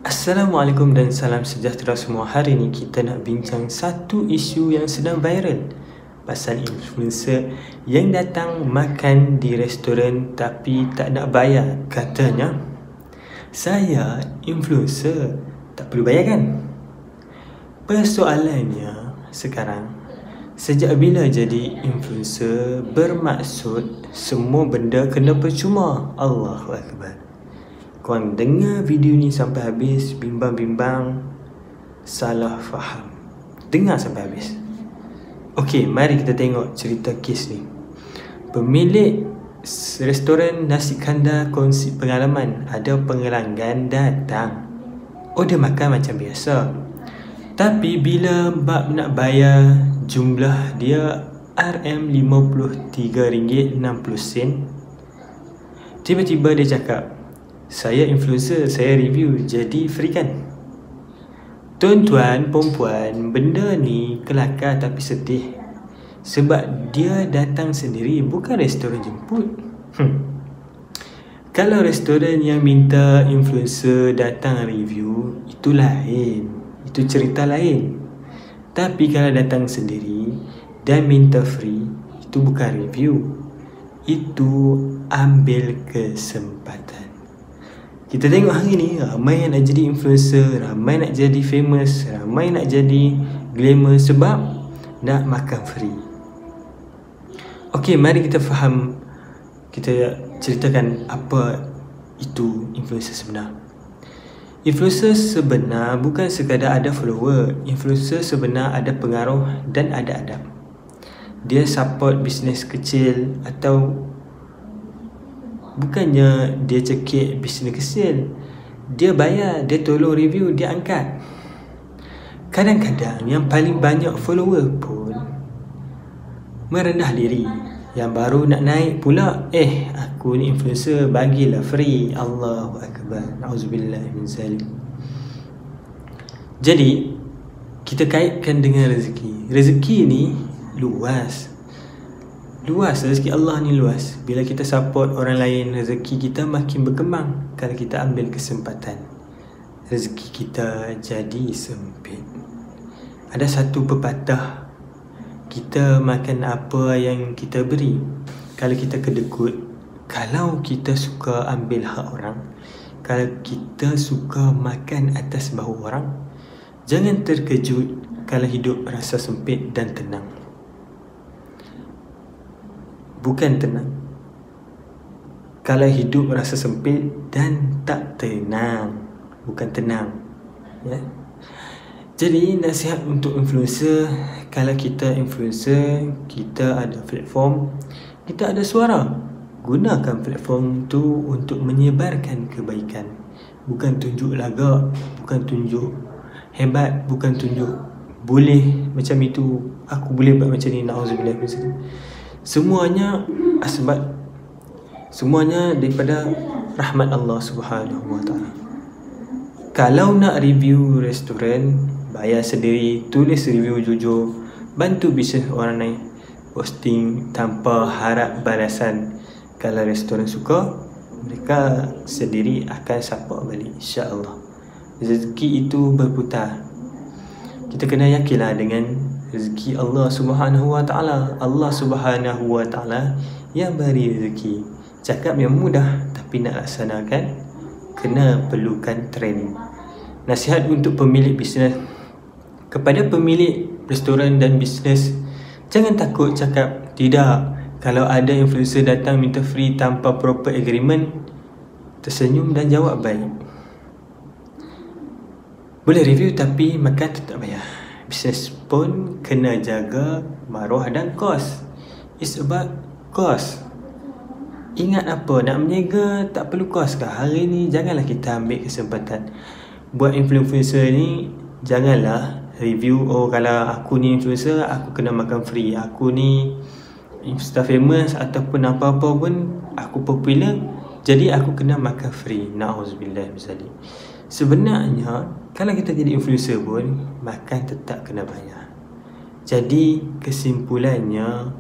Assalamualaikum dan salam sejahtera semua. Hari ni kita nak bincang satu isu yang sedang viral pasal influencer yang datang makan di restoran tapi tak nak bayar. Katanya, saya influencer, tak perlu bayar kan? Persoalannya sekarang, sejak bila jadi influencer bermaksud semua benda kena percuma? Allahu Akbar. Korang dengar video ni sampai habis, bimbang-bimbang, salah faham. Dengar sampai habis. Okey, mari kita tengok cerita kes ni. Pemilik restoran nasi kandar kongsi pengalaman. Ada pelanggan datang, order makan macam biasa, tapi bila bab nak bayar, jumlah dia RM53.60. Tiba-tiba dia cakap, saya influencer, saya review, jadi free kan? Tuan-tuan, perempuan, benda ni kelakar tapi sedih. Sebab dia datang sendiri, bukan restoran jemput. Kalau restoran yang minta influencer datang review, itu lain, itu cerita lain. Tapi kalau datang sendiri dan minta free, itu bukan review, itu ambil kesempatan. Kita tengok hari ni, ramai yang nak jadi influencer, ramai nak jadi famous, ramai nak jadi glamour sebab nak makan free. Okey, mari kita faham, kita ceritakan apa itu influencer sebenar. Influencer sebenar bukan sekadar ada follower. Influencer sebenar ada pengaruh dan ada adab. Dia support bisnes kecil atau bukannya dia cekik bisnes kecil, dia bayar, dia tolong review, dia angkat. Kadang-kadang yang paling banyak follower pun merendah diri. Yang baru nak naik pula, aku ni influencer, bagilah free. Allahu Akbar. Na'udzubillah min zalik. Jadi kita kaitkan dengan rezeki. Rezeki ni luas. Luas, rezeki Allah ni luas. Bila kita support orang lain, rezeki kita makin berkembang. Kalau kita ambil kesempatan, rezeki kita jadi sempit. Ada satu pepatah, kita makan apa yang kita beri. Kalau kita kedekut, kalau kita suka ambil hak orang, kalau kita suka makan atas bahu orang, jangan terkejut kalau hidup rasa sempit dan tenang. Bukan tenang. Kalau hidup rasa sempit dan tak tenang, bukan tenang, ya. Jadi nasihat untuk influencer, kalau kita influencer, kita ada platform, kita ada suara, gunakan platform tu untuk menyebarkan kebaikan. Bukan tunjuk lagak, bukan tunjuk hebat, bukan tunjuk boleh macam itu, aku boleh buat macam ni, na'udzubillah min zalik. Semuanya asbab, semuanya daripada rahmat Allah Subhanahu Wa Taala. Kalau nak review restoran, bayar sendiri, tulis review jujur, bantu bisnes orang lain, posting tanpa harap balasan. Kalau restoran suka, mereka sendiri akan support balik, insya-Allah. Rezeki itu berputar. Kita kena yakinlah dengan rezeki Allah Subhanahu Wa Taala. Allah Subhanahu Wa Taala yang beri rezeki. Cakap yang mudah, tapi nak laksanakan kena perlukan training. Nasihat untuk pemilik bisnes, kepada pemilik restoran dan bisnes, jangan takut cakap tidak. Kalau ada influencer datang minta free tanpa proper agreement, tersenyum dan jawab baik. Boleh review tapi makan tetap bayar. Bisnes pun kena jaga maruah dan kos. It's about kos. Ingat apa, nak berniaga tak perlu kos kah? Hari ni janganlah kita ambil kesempatan. Buat influencer ni, janganlah review, kalau aku ni influencer, aku kena makan free. Aku ni Insta famous ataupun apa-apa pun, aku popular, jadi aku kena makan free. Na'udzubillah min zalik. Sebenarnya kalau kita jadi influencer pun, makan tetap kena bayar. Jadi kesimpulannya,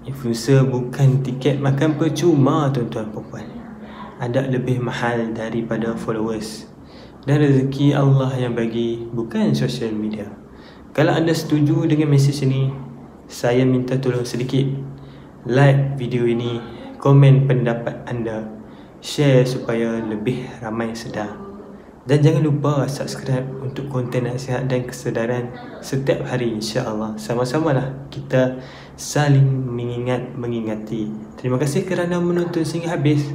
influencer bukan tiket makan percuma tuan-tuan perempuan. Ada lebih mahal daripada followers. dan rezeki Allah yang bagi, bukan sosial media. Kalau anda setuju dengan mesej ini, saya minta tolong sedikit like video ini, komen pendapat anda, share supaya lebih ramai sedar. Dan jangan lupa subscribe untuk konten nasihat dan kesedaran setiap hari, insya-Allah. Sama-samalah kita saling mengingati. Terima kasih kerana menonton sehingga habis.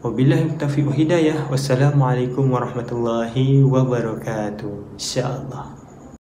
Wabillahi taufiq wal hidayah. Wassalamualaikum warahmatullahi wabarakatuh. Insya-Allah.